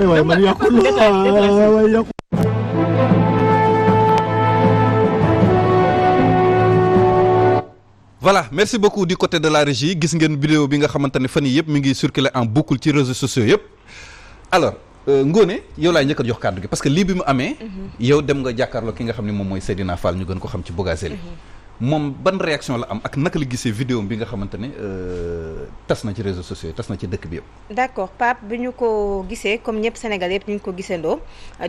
waaye man yàqu la waaye yàqu. voilà merci beaucoup du côté de la régie gis ngeen vidéo bi nga xamante ne fan yii yëpp mi ngi circuler en boucle ci réseaux sociaux yëpp alors Ngoné yow laay njëkk a jox kàddu gi parce que lii bi mu amee. yow dem nga jàkkaarloo ki nga xam ne moom mooy Seydina Fall ñu gën ko xam ci Bougazelli. moom ban réaction la am ak naka la gisee vidéo bi nga xamante ne tas na ci réseaux sociaux yi tas na ci dëkk bi yëpp. d'accord Pape bi ñu ko gisee comme ñëpp Sénégal yëpp ñu ngi ko gisandoo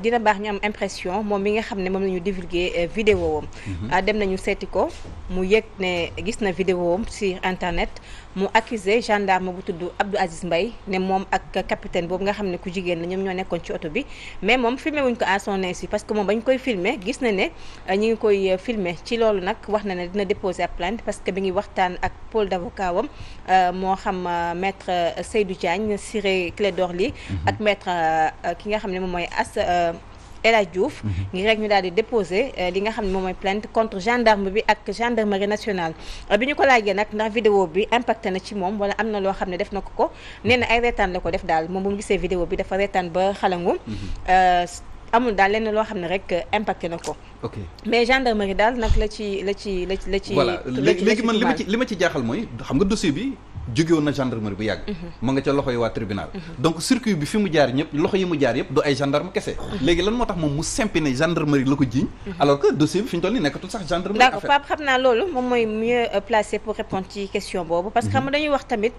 dina baax ñu am impression moom mi nga xam ne moom la ñu divulgué vidéo am. dem nañu seeti ko mu yëg ne gis na vidéo am sur internet mu accusé gendarme bu tudd Abdou Aziz Mbaye ne moom ak capitaine boobu nga xam ne ku jigéen la ñoom ñoo nekkoon ci oto bi mais moom filmé wuñ ko à son insu parce que moom bañ koy filmé gis na ne ñi ngi koy filmé ci loolu nag wax na ne dina déposer plainte parce que bi ngi waxtaan ak pôle d'avocat wam moo xam maître Seydou Diagne Ciré Clédor Ly ak maître ki nga xam ne moom mooy El Hadj Diouf ngir rek ñu daal di déposer li nga xam ne moom mooy plainte contre gendarme bi ak gendarmerie nationale bi ñu ko laajee nag ndax vidéo bi impacté na ci moom wala am na loo xam ne def na ko nee na ay reetaan la ko def daal moom bu mu gisee vidéo bi dafa reetaan ba xalangu amul daal lenn loo xam ne rek impacté na ko. ok mais gendarmerie daal nag la ci. voilà léegi man li ma ci jaaxal mooy xam nga dossier bi jóge woon na gendarmerie bu yàgg. mu nga ca loxo yi waa tribunal. donc circuit bi fi mu jaar ñëpp loxo yi mu jaar yëpp du ay gendarme kese. léegi lan moo tax moom mu simpi ne gendarmerie la ko jiiñ. alors que dossier bi fi ñu toll nii nekkatul sax gendarmerie. d'accord Pape xam naa loolu moom mooy mieux placé pour répondre ci question boobu. parce que xam nga dañuy wax tamit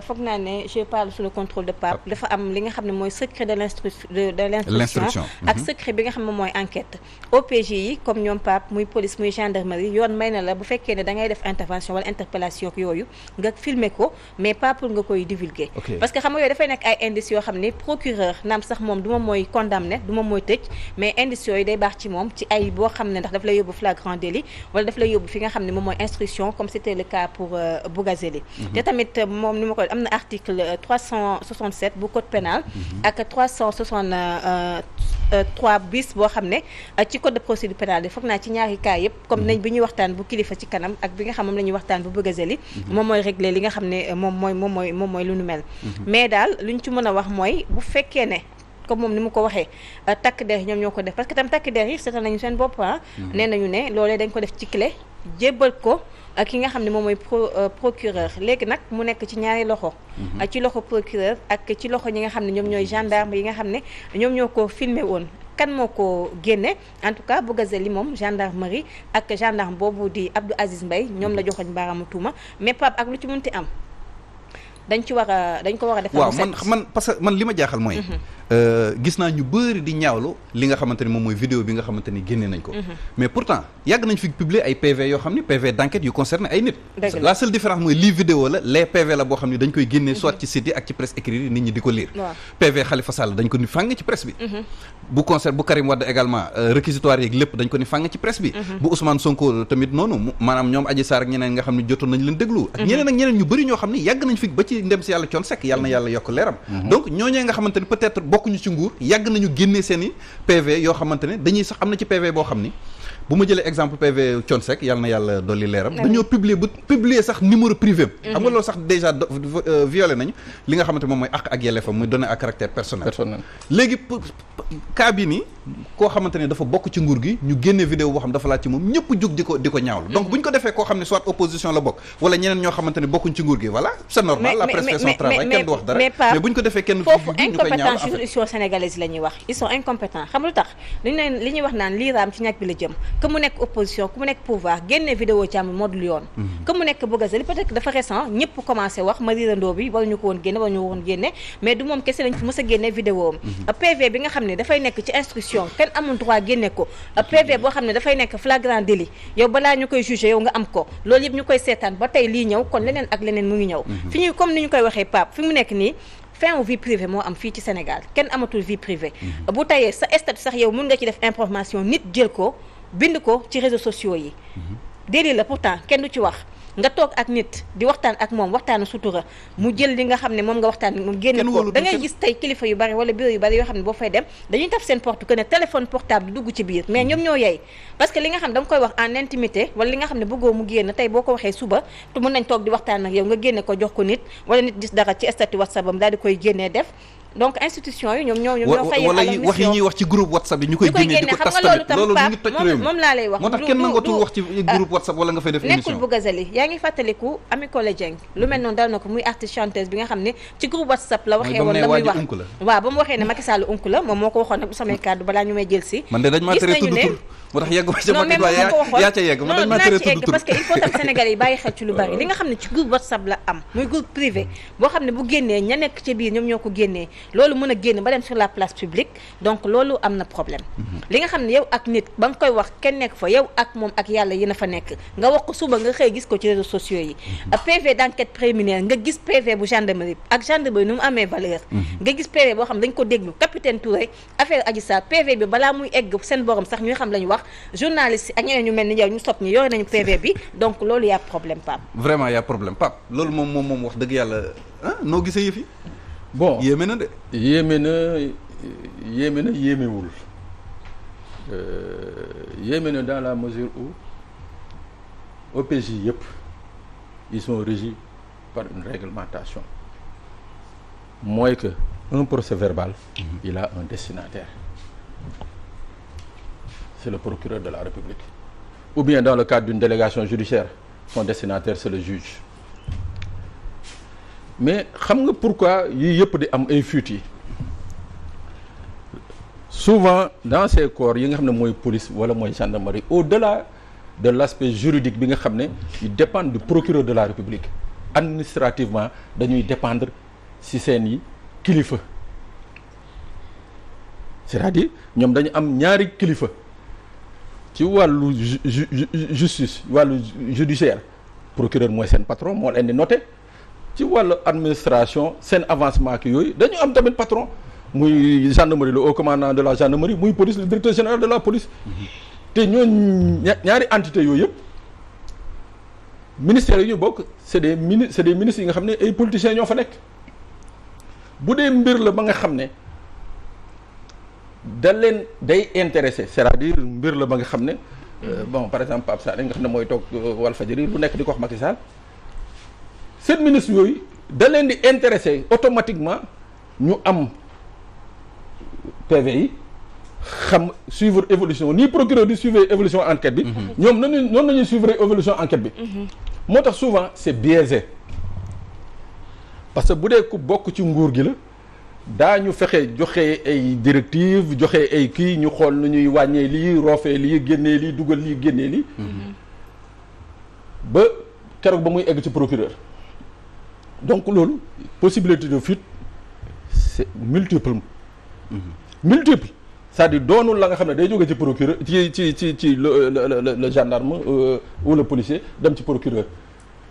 foog naa ne je parle sous le contrôle de Pape dafa am li nga xam ne mooy secret de l'instruction ak secret bi nga xam ne moom mooy enquête. OPJ yi comme ñoom Pape muy police muy gendarmerie yoon may na la bu fekkee ne da ngay def intervention wala interpellation yooyu nga filmer ko mais pas pour nga koy divulguer. parce que xam nga yooyu dafay nekk ay indices yoo xam ne procureur naam sax moom du moom mooy condamné du moom mooy tëj mais indices yooyu day baax ci moom ci ay boo xam ne ndax daf lay yóbbu flagrant délit wala daf lay yóbbu fi nga xam ne moom mooy instruction comme c'était le cas pour Bougazelli. te tamit moom ni ma ko am na article 367 bu code pénal ak 3 bis boo xam ne ci code de procédure pénale foog naa ci ñaari cas yëpp comme nañ bi ñuy waxtaan bu kilifa ci kanam ak bi nga xam moom la ñuy waxtaan bu Bougazelli moom mooy régler li nga xam ne moom mooy lu nu mel mais daal luñ ci mën a wax mooy bu fekkee ne comme moom ni mu ko waxee takk der ñoom ñoo ko def parce que tam takk der yi seetal nañu seen bopp nee nañu ne loolee dañ ko def ci clé jébbal ko ki nga xam ne moom mooy procureur léegi nag mu nekk ci ñaari loxo ci loxo procureur ak ci loxo ñi nga xam ne ñoom ñooy gendarme yi nga xam ne ñoom ñoo ko filmé woon kan moo ko génne en tout cas Bougazelli moom gendarmerie ak gendarme boobu di Abdou Aziz Mbaye ñoom la joxoñ baaraamu tuuma mais Pape ak lu ci munti am dañ ko war a defal. waaw man parce que man li ma jaaxal mooy. gis naa ñu bëri di ñaawlu li nga xamante ni moom mooy vidéo bi nga xamante ni génne nañ ko. mais pourtant yàgg nañ fi publier ay PV yoo xam ni PV d'enquête yu concerné ay nit. la seule différence mooy lii vidéo la les PV la boo xam ni dañ koy génnee soit ci site yi ak ci presse écrite yi nit ñi di ko lire. PV Khalifa Sall dañ ko ni fàng ci presse bi. bu Karim Wade également réquisitoire yeeg lépp dañ ko ni fàng ci presse bi. bu Ousmane Sonko tamit noonu maanaam ñoom Adji Sarr ak ñeneen nga xam ne jotoon nañ leen déglu. ak ñeneen ñu bëri ñoo xam ni yàgg nañ fi ba ci ndem si yàlla Thione Seck yàlla na yàlla yokk leeram. donc ñooñee nga xamante ni peut-être bokkuñu ci nguur yàgg nañu génnee seen i PV yoo xamante ne dañuy sax am na ci PV boo xam ni bu ma jëlee exemple PV Thione Seck yàlla na yàlla dolli leeram dañoo publier sax numéro privé xam nga loolu sax déjà violé nañu li nga xamante moom mooy àq ak yelleefam muy donné à caractère personnel léegi cas bi nii koo xamante ne dafa bokk ci nguur gi ñu génne vidéo boo xam dafa laaj ci moom ñëpp jug di ko ñaawlu donc bu ñu ko defee koo xam ne soit opposition la bokk wala ñeneen ñoo xamante ne bokkuñ ci nguur gi voilà c'est normal la presse fait son travail kenn du wax dara mais bu ñu ko defee kenn foofu incompétence juridiction sénégalaise la ñuy wax ils sont incompétents xam lu tax li ñuy wax naan lii raam ci ñàkk bi la jëm que mu nekk opposition ku mu nekk pouvoir génne vidéo ci am moo dul yoon que mu nekk Bougazelli peut-être que dafa récent ñëpp commencé wax ma riirandoo bi wala ñu ko woon génne wala ñu woon génne mais du moom kese lañ fi mës a génne vidéo am PV bi nga xam ne dafay nekk ci instruction kenn amul droit génne ko PV boo xam ne dafay nekk flagrant délit yow balaa ñu koy jugé yow nga am ko loolu yëpp ñu koy seetaan ba tey lii ñëw kon leneen ak leneen mu ngi ñëw fi ñuy comme ni ñu koy waxee Pape fi mu nekk nii fin wu vie privée moo am fii ci Sénégal kenn amatul vie privée bu tayee sa statut sax yow mën nga ci def information nit jël ko bind ko ci réseaux sociaux yi délit la pourtant kenn du ci wax nga toog ak nit di waxtaan ak moom waxtaanu sutura mu jël li nga xam ne moom nga waxtaan mu génne ko da ngay gis tey kilifa yu bari wala bureau yu bari yoo xam ne boo fay dem dañuy taf seen porte que ne téléphone portable dugg ci biir mais ñoom ñoo yey parce que li nga xam da nga koy wax en intimité wala li nga xam ne bëggoo mu génn tey boo ko waxee suba te mën nañ toog di waxtaan ak yow nga génne ko jox ko nit wala nit gis dara ci statut WhatsApp am daal di koy génnee def donc institution yi ñoo fay wala wax yi ñuy wax ci groupe WhatsApp yi ñu koy génne di ko tas tamit loolu mu ngi toj réew mi moom laa lay wax moo tax kenn nangatul wax ci groupe WhatsApp wala nga fay def émission nekkul Bougazelli yaa ngi fàttaliku Ami Collé Dieng lu mel noonu dal na ko muy artiste chanteuse bi nga xam ne ci groupe WhatsApp la waxee woon la muy wax waaw ba mu waxee ne Macky Sall unk la moom moo ko waxoon nag bu samay kàddu balaa ñu may jël si man de dañ maa tere tudd tur moo tax yegg ba ca Macky yaa ca yegg man dañ maa tere tudd tur parce que il faut tam Sénégalais yi bàyyi xel ci lu bari li nga xam ne ci groupe WhatsApp la am muy groupe privé boo xam ne bu génnee ña nekk ci biir ñoom ñoo ko génnee loolu mën a génn ba dem sur la place publique donc loolu am na problème li nga xam ne yow ak nit ba nga koy wax kenn nekk fa yow ak moom ak yàlla yéen a fa nekk nga wax ko suba nga xëy gis ko ci réseaux sociaux yi PV d'enquête préliminaire nga gis PV bu gendarmerie ak gendarmerie nu mu amee valeur nga gis PV boo xam dañ ko déglu capitaine Touré affaire Adji Sarr PV bi balaa muy egg seen borom sax ñuy xam la ñu wax journaliste ak ñeneen ñu mel ni yow ñu sopp ñi yore nañu PV bi donc loolu y a problème Pape vraiment y a problème Pape loolu moom wax dëgg yàlla noo gisee yëf yi bon yéeme na de yéemewul yéeme na dans la mesure où OPJ yëpp ils sont régis par une réglementation mooy que un procès verbal il a un destinataire c'est le procureur de la République ou bien dans le cadre d'une délégation judiciaire son destinataire c'est le juge mais xam nga pourquoi yii yëpp di am ay fuites yi souvent dans ces corps yi nga xam ne mooy police wala mooy gendarmerie au-delà de l'aspect juridique bi nga xam ne ils dépendent du procureur de la République administrativement dañuy dépendre ci seeni kilifa c'est-à-dire ñoom dañu am ñaari kilifa ci wàllu justice wàllu judiciaire procureur mooy seen patron moo leen di noté ci wàllu administration seen avancement ki yooyu dañu am tamit patron muy gendarmerie le haut commandant de la gendarmerie muy police le directeur général de la police te ñooñu ñaari entité yooyu yëpp ministères yi ñu bokk c'est des ministres yi nga xam ne ay politiciens ñoo fa nekk bu dee mbir la ba nga xam ne da leen day intéressé c'est-à-dire mbir la ba nga xam ne bon par exemple Pape Sarr nga xam ne mooy toog Walfadjri lu nekk di ko wax Macky Sall seen ministre yooyu da leen di intéressé automatiquement ñu am PV yi xam suivre évolution ni procureur di suivre évolution enquête bi ñoom noonu nañuy suivre évolution enquête bi moo tax souvent c'est biaisé parce que bu dee ku bokk ci nguur gi la daañu fexe joxe ay directives joxe ay kii ñu xool nu ñuy wàññee lii roofee lii génnee lii dugal lii génnee lii ba keroog ba muy egg ci procureur donc loolu possibilité de fuite c'est multiple c'est-à-dire doonul la nga xam ne day jóge ci procureur ci le gendarme ou le policier dem ci procureur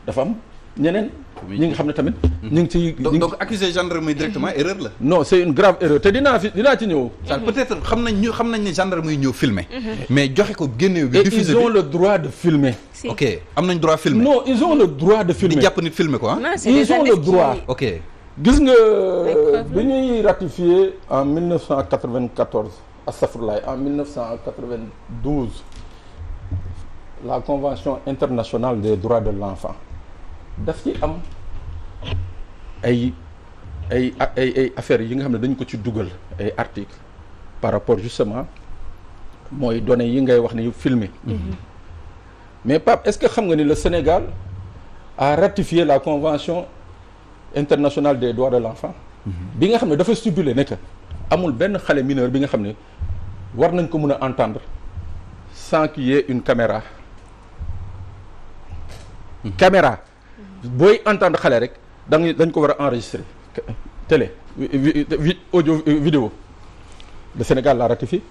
dafa am ñeneen ñi nga xam ne tamit ñu ngi ci donc accuser gendarmerie directement erreur la non c'est une grave erreur te dinaa ci ñëw peut-être xam nañ ne gendarmerie ñëw filmer mais joxe ko génneew bi diffuser ils ont le droit de filmer ok am nañ droit filmer non ils ont le droit de filmer di jàpp nit filmer quoi ils ont le droit ok gis nga bi ñuy ratifié en 1994 astafurlaay en 1992 la convention internationale des droits de l'enfant daf ci am ay affaires yi nga xam ne dañ ko ci dugal ay articles par rapport justement mooy données yi ngay wax ni filmé mais Pape est-ce que xam nga ni le Sénégal a ratifié la convention internationale des droits de l'enfant bi nga xam ne dafa stipuler ne que amul benn xale mineur bi nga xam ne war nañ ko mën a entendre sans qu'il y ait une caméra booy entendre xale rek dañ ko war a enregistrer télé audio vidéo le Sénégal l'a ratifié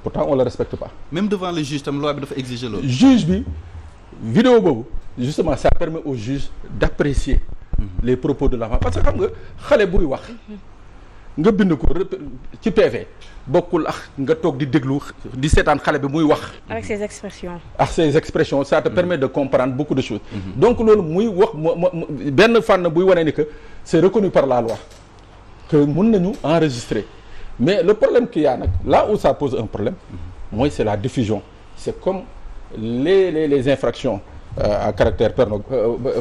pourtant on le respecte pas même devant le juge tam loi bi dafa exiger loolu juge bi vidéo boobu justement ça permet au juge d'apprécier les propos de l'enfant parce que xam nga xale buy wax nga bind ko ci PV bokkul ak nga toog di déglu di seetaan xale bi muy wax avec ses expressions ça te permet de comprendre beaucoup de choses donc loolu muy wax benn fànn buy wane ni que c'est reconnu par la loi que mën nañu enregistrer mais le problème qu'il y a nag là où ça pose un problème mooy c'est la diffusion c'est comme les infractions à caractère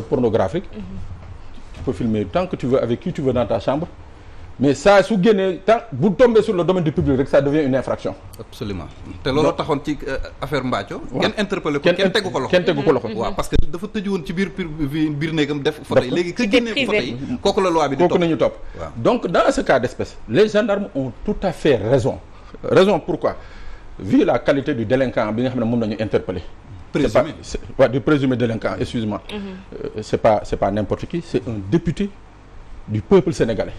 pornographique tu peux filmer tant que tu veux avec qui tu veux dans ta chambre mais ça su génnee tant bu tombé sur le domaine du public rek ça devient une infraction. absolument te looloo taxoon ci affaire Mbathio. kenn interpellé ko kenn tegu ko loxo. kenn tegu ko loxo. waaw parce que dafa tëju woon ci biir néegam def photo yi léegi que génnee photo yi kooku la loi bi di topp kooku nañu topp. donc dans ce cas d'espèce les gendarmes ont tout à fait raison pourquoi vu la qualité du délinquant bi nga xam ne moom la ñu interpellé. présumé du présumé délinquant excuse-moi. C'est pas n'importe qui, c'est un député du peuple sénégalais.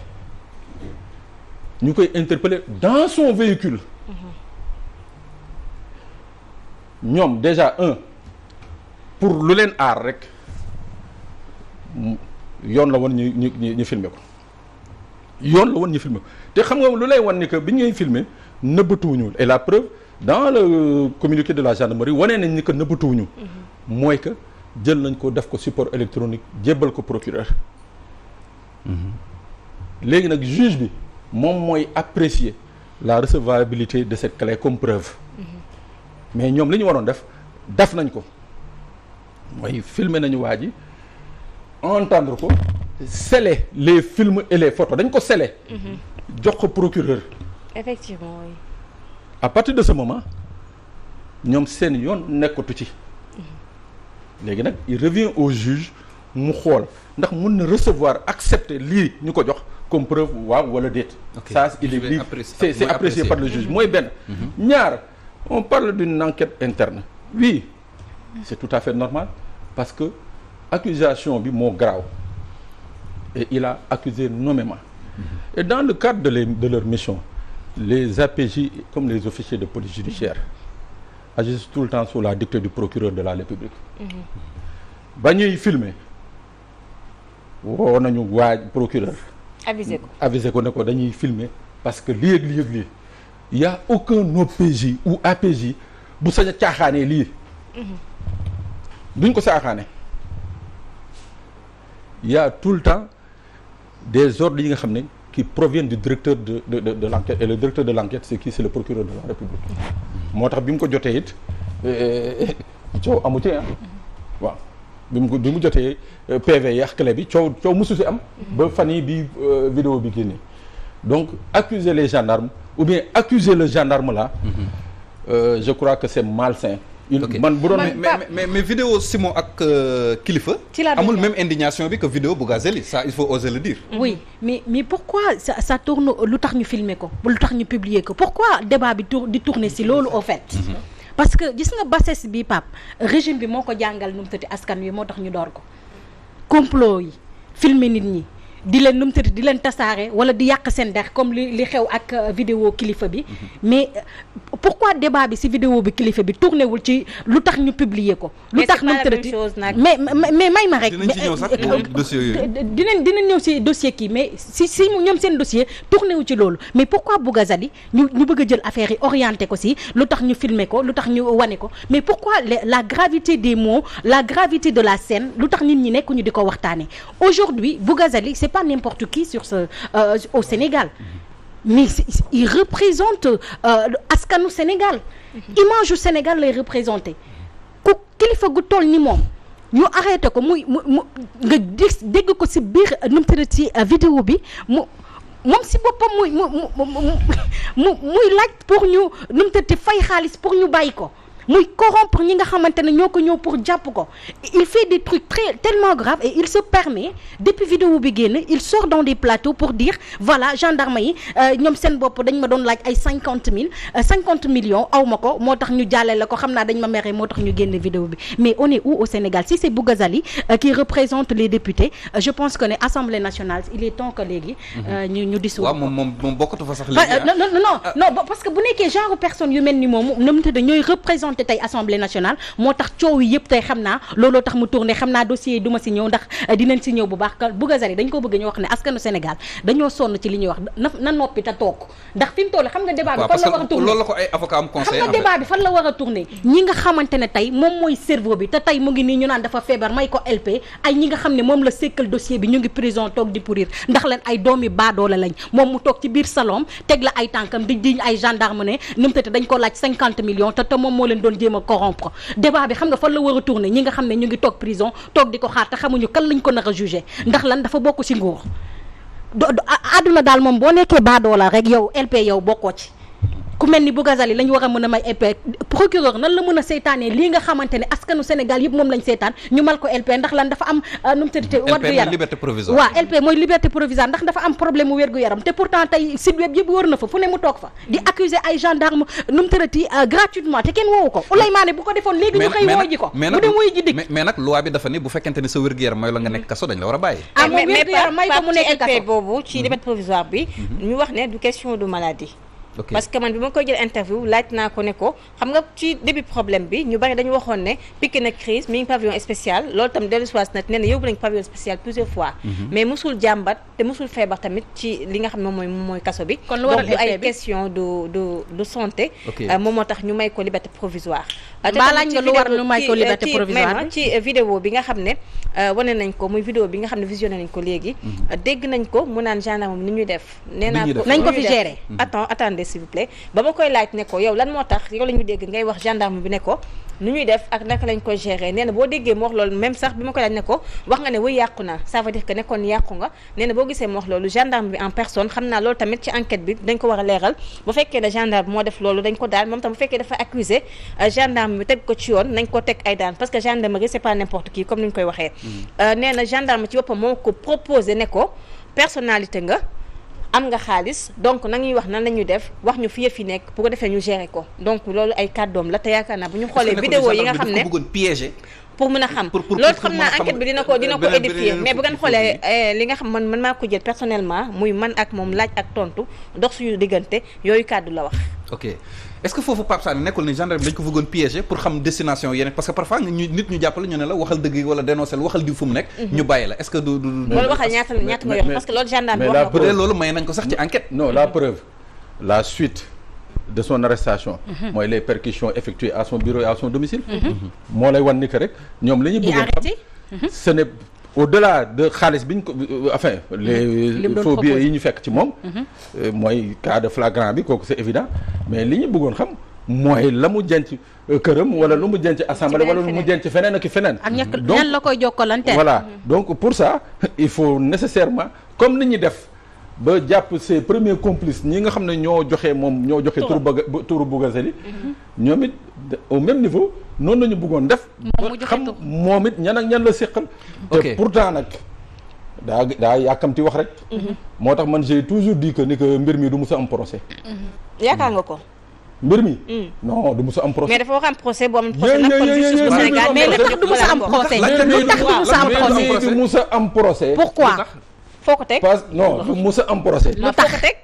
ñu koy interpeller dans son véhicule. ñoom déjà pour lu leen aar rek yoon la woon ñu filmer ko yoon la woon ñu filmer ko te xam nga lu lay wan ni que bi ñuy filmer nëbbatuwuñu et la preuve dans le communiqué de la gendarmerie wane nañ ni que nëbbatuwuñu mooy que jël nañ ko def ko support électronique jébbal ko procureur. léegi nag juge bi moom mooy apprécier la recevabilité de cette clé comme preuve. mais ñoom li ñu waroon def nañ ko mooy filmer nañu waa ji entendre ko sceller les films et les photos dañ ko sceller. jox ko procureur. effectivement oui. à partir de ce moment ñoom seen yoon nekkatu ci. léegi nag il revient au juge mu xool ndax mun na recevoir accepter lii ñu ko jox comme preuve waaw wala déet. ça il est libre c'est apprécié par le juge mooy benn. ñaar on parle d'une enquête interne oui c'est tout à fait normal parce que accusation bi moo grave et il a accusé nommément et dans le cadre de leur mission les APJ comme les officiers de police judiciaire agissent tout le temps sous la dictée du procureur de la République. ba ñuy filmer woo nañu waaj procureur. avisé ko ne ko dañuy filmer parce que lii ak lii ak lii y a aucun OPJ ou APJ bu sañ a caaxaanee lii. duñ ko caaxaane. y a tout le temps des ordres yi nga xam ne qui proviennent du directeur de l'enquête et le directeur de l'enquête c'est qui c'est le procureur de la République. moo tax bi mu ko jotee it coow amu ci waaw bi mu jotee PV yi ak clé bi coow musu si am. ba fan yii bi vidéo bi génnee donc accuser les gendarmes ou bien accuser le gendarme là. Je crois que c'est malsain. man bu doon mais vidéo Simon ak Kilifeu amul même indignation bi que vidéo Bougazelli ça il faut oser le dire. oui mais pourquoi ça tourne lu tax ñu filmer ko lu tax ñu publier ko pourquoi débat bi di tourner si loolu au fait. parce que gis nga bassesse bi Pape régime bi moo ko jàngal nu mu tëddee askan wi moo tax ñu door ko complot yi filmer nit ñi di leen nu mu tëddee di leen tasaare wala di yàq seen der comme li xew ak vidéo Kilifeu bi mais pourquoi débat bi ci vidéo bi Kilifeu bi tourné wul ci lu tax ñu publier ko. lu tax nu mu tëddee mais may ma rek. dinañ ci ñëw sax dossier yooyu. dinañ ñëw ci dossier kii mais si ñoom seen dossier tourné wu ci loolu mais pourquoi Bougazelli ñu bëgg a jël affaire yi orienté ko ci lu tax ñu filmer ko lu tax ñu wane ko mais pourquoi la gravité des mots la gravité de la scène lu tax nit ñi nekk ñu di ko waxtaanee aujourd'hui Bougazelli c'est pas n'importe qui sur au Sénégal mais il représente askanu Sénégal image du Sénégal lay représenté ku kilifa gu toll ni moom ñu arrêté ko muy nga dégg ko ci biir nu mu tëdd ci vidéo bi moom ci boppam muy laaj pour ñu nu mu tëdd fay xaalis pour ñu bàyyi ko muy corrompre ñi nga xamante ne ñoo ko ñëw pour jàpp ko il fait des trucs tellement graves et il se permet depuis vidéo bi génn il sort dans des plateaux pour dire voilà gendarme yi ñoom seen bopp dañ ma doon laaj ay 50 millions aw ma ko moo tax ñu jàllale ko xam naa dañ ma mere moo tax ñu génn vidéo bi mais on est où au Sénégal si c'est Bougazelli qui représente les députés je pense que ne Assemblée nationale il est temps que léegi ñu dissoudre waaw moom bokkatu fa sax léegi non parce que bu nekkee genre personne yu mel ni moom nam te ñooy représenter tey Assemblée nationale moo tax coow yi yëpp tey xam naa looloo tax mu tourné xam naa dossier yi du ma si ñëw ndax dinañ si ñëw bu baax ka Bougazelli dañ ko bëgg ñu wax ne askanu Sénégal dañoo sonn ci li ñuy wax na noppi te toog ndax fi mu toll xam nga débat bi fan la war a tourné loolu la ko ay avocat am conseil xam nga débat bi fan la war a tourné ñi nga xamante ne tey moom mooy cerveau bi te tey mu ngi nii ñu naan dafa feebar may ko LP ay ñi nga xam ne moom la sekkal dossier bi ñu ngi prison toog di pourrir ndax leen ay doomi baadoola lañ moom mu toog ci biir salon teg la ay tànkam di diñ ay gendarme ne num tete dañ ko laaj 50 millions te moom moo leen doon jéem a corrompre débat bi xam nga fan la war a tourner ñi nga xam ne ñu ngi toog prison toog di ko xaar te xamuñu kan lañ ko nar a juger ndax lan dafa bokk ci nguur àdduna daal moom boo nekkee baadoola rek yow LP yow bokkoo ci. ku mel ni Bougazelli la ñu war a mën a may LP procureur nan la mën a seetaanee lii nga xamante ne askanu Sénégal yëpp moom lañ seetaan ñu mal ko LP ndax lan dafa am nu mu tëddee wérgu yaram liberté provisoire waaw LP mooy liberté provisoire ndax dafa am problème mu wérgu yaram te pourtant tey site web yëpp wër na fa fu ne mu toog fa di accuser ay gendarme nu mu tërati gratuitement te kenn woowu ko Ouleye Mané bu ko defoon léegi ñu xëy woo ji ko bu dem wuy ji dikk mais nag loi bi dafa ne bu fekkente ne sa wérgu yaram may la nga nekk kaso dañ la war a bàyyi moom wérgu yaram may ko mu nekk kaso boobu ci liberté provisoire bi ñu wax ne du question de maladie. Okay. parce que man bi ma koy jël interview laaj naa ko ne ko xam nga ci début problème bi ñu bari dañu waxoon ne piqué na crise mi ngi pavillon spécial loolu tam dellu siwaat na nee na yóbbu nañ pavillon spécial plusieurs fois mais musul jàmbat te musul feebar tamit ci li nga xam ne mooy kaso bi donc du ay question de santé moom moo tax ñu may ko liberté provisoire laaj nga lu war lu may ko liberté provisoire ci vidéo bi nga xam ne wane nañ ko muy vidéo bi nga xam ne visionné nañ ko léegi dégg nañ ko mu naan gendarme ni ñuy def nee naa ko nañ ko fi gérer attendez s'il vous plaît ba ma koy laaj ne ko yow lan moo tax yow la ñu dégg ngay wax gendarme bi ne ko nu ñuy def ak naka lañ koy gérer nee na boo déggee mu wax loolu même sax bi ma koy laaj ne ko wax nga ne wuy yàqu naa ça veut dire que nekkoon yàqu nga nee na boo gisee mu wax loolu gendarme bi en personne xam naa loolu tamit ci enquête bi dañ ko war a leeral bu fekkee ne gendarme bi moo def loolu dañ ko daal moom tam bu fekkee dafa accusé gendarme bi teg ko ci yoon nañ ko teg ay daan parce que gendarmerie c'est pas n'importe qui comme ni ñu koy waxee nee na gendarme ci boppam moo ko proposé ne ko personnalité nga am nga xaalis donc nañuy wax nan la ñuy def wax ñu fi yëf yi nekk bu ko defee ñu gérer ko donc loolu ay kàddoom la te yaakaar naa bu ñu xoolee vidéo yi nga xam ne bëggoon piéger pour mën a xam loolu xam naa enquête bi dina ko édifier mais bu ngeen xoolee li nga xam man maa ko jël personnellement muy man ak moom laaj ak tontu dox suñu diggante yooyu kàddu la wax ok est-ce que foofu Pape Sané nekkul ni gendarme dañ ko bëggoon piéger pour xam destination yeneen parce que parfois nit ñu jàppale ñu ne la waxal dëgg wala dénoncer waxal diw fu mu nekk ñu bàyyi la est-ce que du loolu waxal ñaata nga yor parce que loolu gendarme bi wax na ko peut-être loolu may nañ ko sax ci enquête non la preuve la suite de son arrestation mooy les perquisitions effectuées à son bureau et à son domicile moo lay wan ni que rek ñoom la ñu bëggoon xam ce n'est au-delà de xaalis bi ñu ko enfin les faux billets yi ñu fekk ci moom mooy cas de flagrant bi kooku c'est évident mais li ñu bëggoon xam mooy la mu jenc këram wala lu mu jenc assemblée wala lu mu jenc feneen ak feneen ak ñan la koy jokkalante voilà donc pour ça il faut nécessairement comme ni ñuy def ba jàpp ses premiers complices ñi nga xam ne ñoo joxe turu Bougazelli ñoom it au même niveau noonu lañu bëggoon def ba xam moom it ñan ak ñan la séqal te pourtant nag daa yàkkamti wax rek moo tax man j'ai toujours dit que ni que mbir mi du musa am procès yaakaar nga ko mbir mi non du musa am procès mais dafa war am procès boo am procès nag kon justice bu Sénégal mais lu tax du musa am procès du musa am procès pourquoi foo ko teg non du musa am procès foo ko teg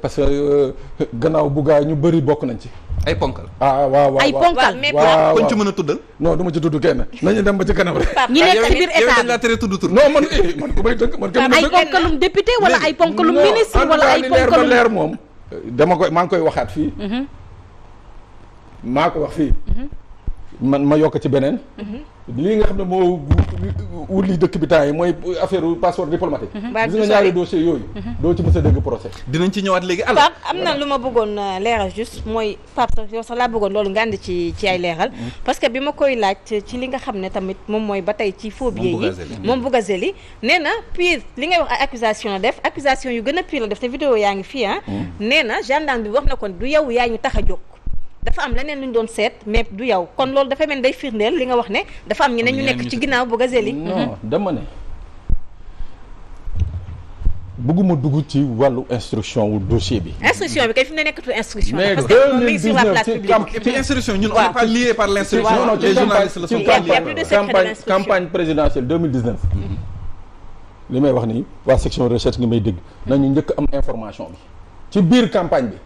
parce que gannaaw buggaa ñu bëri bokk nañ ci ay ponkal waaw ay ponkal waaw kon ci mën a tuddal non du ma ci tudd kenn nañu dem ba ci kanam rek ñi nekk ci biir état dañ laa tere tudd tur non man ku may tënk man ay ponkalum député wala ay ponkalum ministre wala ay ponkalum leer moom maa ngi koy waxaat fii maa ko wax fii man ma yokk ci beneen lii nga xam ne moo wuli dëkk bi temps yi mooy affaire passeport diplomatique gis nga ñaari dossier yooyu doo ci mës a dégg procès dinañ ci ñëwaat léegi Pape am na lu ma bëggoon leeral juste mooy Pape sax yow sax laa bëggoon loolu nga andi ci ay leeral parce que bi ma koy laaj ci li nga xam ne tamit moom mooy ba tey ci faux billets yi moom Bougazelli nee na pire li ngay wax ay accusation la def accusation yu gën a pire la def te vidéo yaa ngi fii nee na gendarme bi wax na kon du yow yaa ñu tax a jóg dafa am leneen lu ñu doon seet mais du yow kon loolu dafay mel day firndeel li nga wax ne dafa am ñeneen ñu nekk ci ginnaaw Bougazelli non dama ne bëgguma dugg ci wàllu instruction wu dossier bi instruction bi kay fi mu ne nekkatul instruction mais parce que moom mi ngi sur la place publique et puis instruction ñun on n'est pas lié par l'instruction non les journalistes le sont pas campagne présidentielle 2019 li may wax nii waa section recherche ngi may dégg nañu njëkk am information bi ci biir campagne bi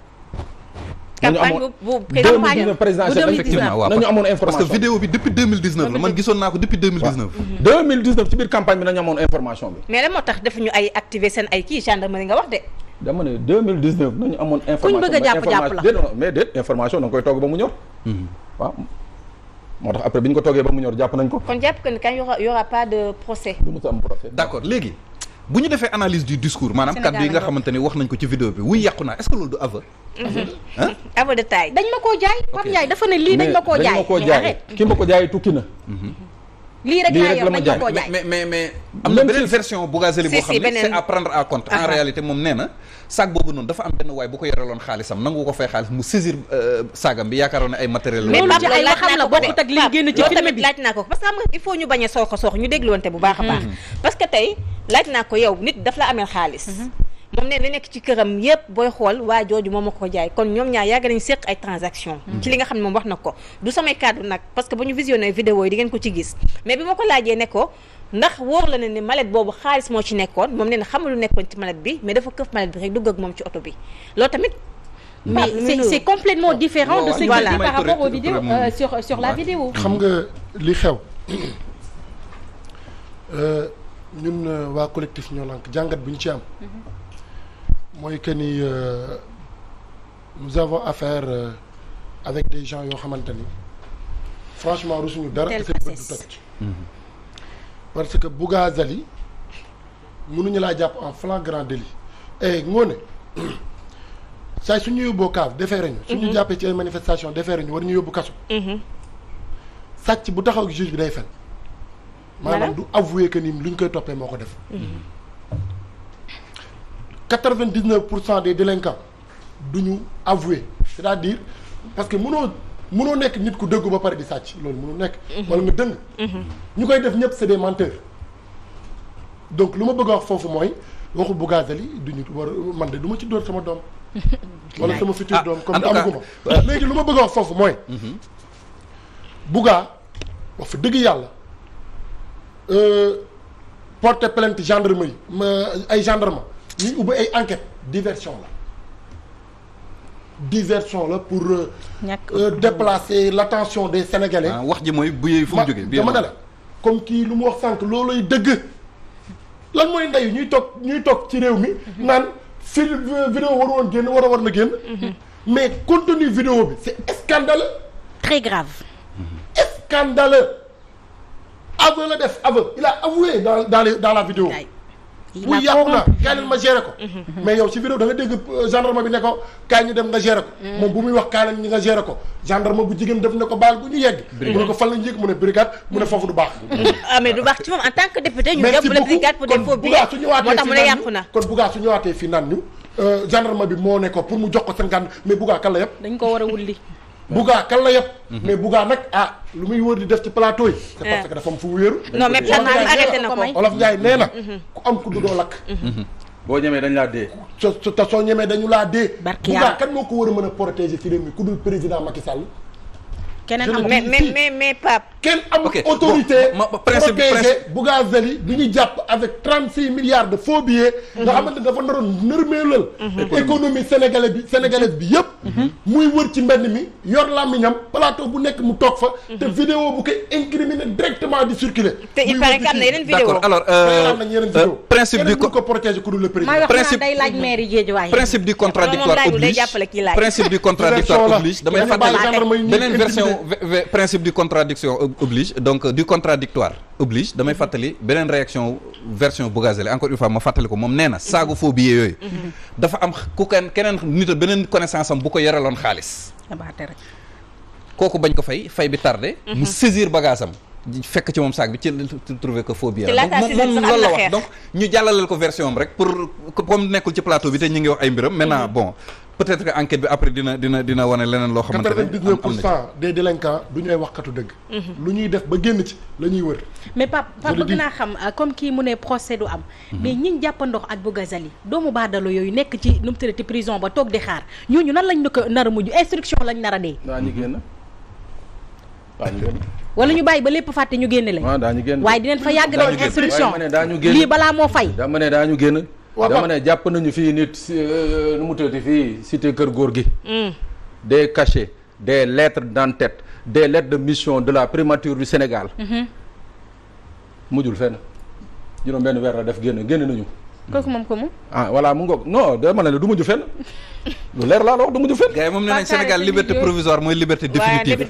campagne bu présidentielle effectivement nañu amoon information parce que vidéo bi depuis 2019 la man gisoon naa ko depuis 2019 2019 ci biir campagne bi nañu amoon information bi mais la moo tax defuñu ay activer seen ay kii gendarmerie nga wax de dama ne 2019 nañu amoon information kuñ bëgg a jàpp la mais déet information da nga koy togg ba mu ñor waaw moo tax après bi ñu ko toggee ba mu ñor jàpp nañ ko kon jàpp que ni quand y aura pas de procès du mu sa am procès d'accord léegi bu ñu defee analyse du discours maanaam kàddu yi nga xamante ni wax nañ ko ci vidéo bi wuy yàqu naa est-ce que loolu du aveu aveu de taille dañ ma koo jaay Pape Ndiaye dafa ne lii dañ ma koo jaay ki ma ko jaay tukki na lii rek laa yor dañ ko koo jaay mais am na beneen version Bougazelli boo xam ne c'est à prendre en compte en réalité moom nee na sac boobu noonu dafa am benn waay bu ko yoreloon xaalisam nangu ko fay xaalis mu saisir saagam bi yaakaaroon ne ay matériel mais loolu ci ay waxam la bokkut ak li génn ci film bi laaj naa ko parce que xam nga il faut ñu bañ a soox ñu dégluwante bu baax a baax parce que tey laaj naa ko yow nit daf la ameel xaalis moom ne li nekk ci këram yëpp booy xool waa jooju moom ma ko jaay kon ñoom ñaar yàgg nañu séq ay transaction ci li nga xam ne moom wax na ko du samay kàddu nag parce que ba ñu visionné vidéo yi di ngeen ko ci gis mais bi ma ko laajee ne ko ndax wóor la ne mallette boobu xaalis moo ci nekkoon moom nee na xamul lu nekkoon ci mallette bi mais dafa këf mallette bi rek dugg ak moom ci oto bi loolu tamit mais c'est complètement différent de ce qui est dit par rapport aux vidéos sur la vidéo xam nga li xew ñun waa collectif Ñoo Lank jàngat bi ñu ci am mooy que ni nous avons affaire avec des gens yoo xamante ni franchement rusuñu dara seen bët du toj parce que Bougazelli mënuñu laa jàpp en flagrant délit et ngoone saa suñu yóbboo kaaf defeere ñu suñu jàppee ci ay manifestation defeere ñu war ñu yóbbu kaso sàcc bu taxaw ak juge bi day fen maanaam du avouer que ni lu ñu koy toppee moo ko def 99% des délinquants du ñu avouer c'est-à-dire parce que mënoo nekk nit ku dëggu ba pare di sàcc loolu mënu nekk wala nga dëng ñu koy def ñëpp c'est des menteurs donc lu ma bëgg a wax foofu mooy waxu Bougazelli du ñu war man de du ma ci dóor sama doom wala sama futur doom comme amaguma léegi lu ma bëgg a wax foofu mooy Bouga wax fa dëgg yàlla porter plainte gendarmerie ay gendarme ñuy ubbi ay enquête diversion la pour déplacer l'attention des Sénégalais. wax ji mooy bu yee fu mu jógee dama ne la comme kii lu mu wax sànq loolooy dëgg lan mooy ndeyu ñuy toog ci réew mi naan vidéo war na génn mais contenu vidéo bi c'est scandaleux très grave scandaleux aveu la def aveu il a avoué dans la vidéo bu yàqu na kaay leen ma gérer ko mais yow ci vidéo da nga dégg gendarme bi ne ko kaay ñu dem nga gérer ko moom bu muy wax kaay leen ñi nga gérer ko gendarme bu jigéen def ne ko baal bu ñu yegg mu ne ko fan lañ yëg mu ne brigade mu ne foofu du baax mais du baax ci moom en tant que député ñu yóbbu la brigade pour des faux billets moo tax mu ne yàqu na kon Bouga su ñëwaatee fii naan ñu gendarme bi moo ne ko pour mu jox ko 50 mais Bouga kan la yëpp dañ ko war a wulli Bouga kan la yëpp mais Bouga nag lu muy wër di def ci plateau yi c'est parce que dafa am fu mu wéeru non mais plateau bi arrêté na ko Olof Ndiaye nee na ku am ku dudoo lakk boo ñemee dañ laa dee soo ñemee dañu laa dee Bouga kan moo ko war a mën a protéger ci réew mi ku dul président Macky Sall keneen am mais Pape kenn amul autorité protéger Bougazelli bi ñu jàpp avec 36 milliards de faux billets nga xamante dafa naroon nërmeelal économie sénégalaise bi yëpp muy wër ci mbedd mi yor làmmiñam plateau bu nekk mu toog fa te vidéo bu koy incriminer directement di circuler te il paraît que am na yeneen vidéo d'accord alors principe du ko protéger ku dul le président principe day laaj maire yi Guédiawaye principe du contradictoire oblige principe du contradictoire oblige damay fàttali beneen version principe du contradiction oblige donc du contradictoire oblige damay fàttali beneen version Bougazelli encore une fois ma fàttali ko moom nee na saagu faux billets yooyu dafa am ku keneen nit beneen connaissance am bu ko yoreloon xaalis kooku bañ ko fay bi tardé mu saisir bagage am fekk ci moom saag bi ci trouvé que faux billet moom loolu la wax donc ñu jàllaleel ko version am rek pour comme nekkul ci plateau bi te ñu ngi wax ay mbiram maintenant bon peut-être que enquête bi après dina wane leneen loo xamante ne 99% des délinquants du ñuy waxkatu dëgg lu ñuy def ba génn ci la ñuy wër mais Pape bëgg naa xam comme kii mu ne procès du am mais ñi jàppandox ak Bougazelli doomu baadalo yooyu nekk ci nu mu tëddee prison ba toog di xaar ñooñu nan lañ ko nar a mujj instruction lañ nar a dee daañu génn wala ñu bàyyi ba lépp fàtte ñu génne leen daañu génn waaye dinañ fa yàgg nañu instruction lii balaa moo fay dama ne daañu génn dama ne jàpp nañu fii nit nu mu tëddee fii cité Kër Góor gi des cachets des lettres d'entête des lettres de mission de la primature du Sénégal mujjul fenn juróom benn weer la def génn nañu kooku moom ko mu voilà mu ngoog non dama ne du mujj fenn lu leer laa la wax du mujj fenn gars yi moom nee nañ Sénégal liberté provisoire mooy liberté définitive